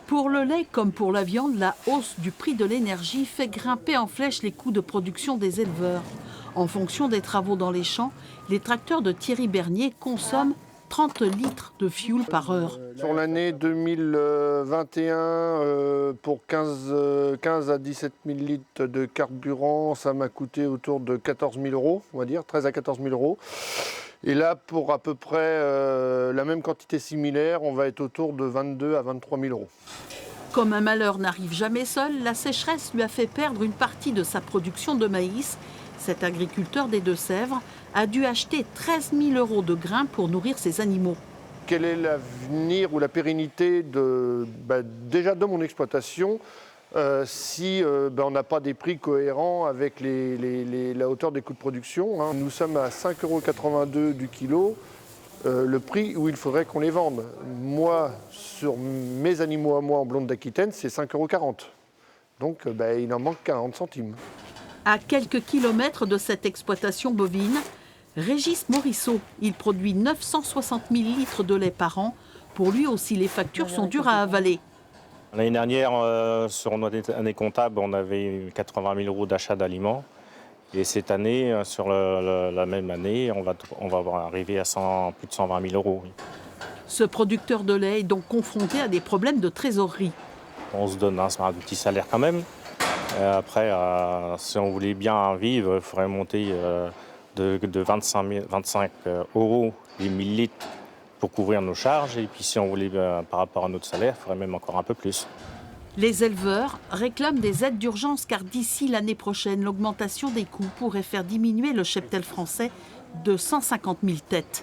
Pour le lait comme pour la viande, la hausse du prix de l'énergie fait grimper en flèche les coûts de production des éleveurs. En fonction des travaux dans les champs, les tracteurs de Thierry Bernier consomment 30 litres de fioul par heure. Sur l'année 2021, pour 15 à 17 000 litres de carburant, ça m'a coûté autour de 14 000 euros, on va dire, 13 à 14 000 euros. Et là, pour à peu près la même quantité similaire, on va être autour de 22 à 23 000 euros. Comme un malheur n'arrive jamais seul, la sécheresse lui a fait perdre une partie de sa production de maïs. Cet agriculteur des Deux-Sèvres a dû acheter 13 000 euros de grains pour nourrir ses animaux. Quel est l'avenir ou la pérennité déjà de mon exploitation si on n'a pas des prix cohérents avec la hauteur des coûts de production, hein. Nous sommes à 5,82 € du kilo, le prix où il faudrait qu'on les vende. Moi, sur mes animaux à moi en blonde d'Aquitaine, c'est 5,40 €. Donc il en manque 40 centimes. À quelques kilomètres de cette exploitation bovine, Régis Morisseau, il produit 960 000 litres de lait par an. Pour lui aussi, les factures sont dures à avaler. L'année dernière, sur notre année comptable, on avait 80 000 euros d'achat d'aliments. Et cette année, sur la même année, on va arriver à plus de 120 000 euros. Oui. Ce producteur de lait est donc confronté à des problèmes de trésorerie. On se donne un petit salaire quand même. Après, si on voulait bien vivre, il faudrait monter de 25 € les 1000 litres pour couvrir nos charges. Et puis si on voulait, par rapport à notre salaire, il faudrait même encore un peu plus. Les éleveurs réclament des aides d'urgence car d'ici l'année prochaine, l'augmentation des coûts pourrait faire diminuer le cheptel français de 150 000 têtes.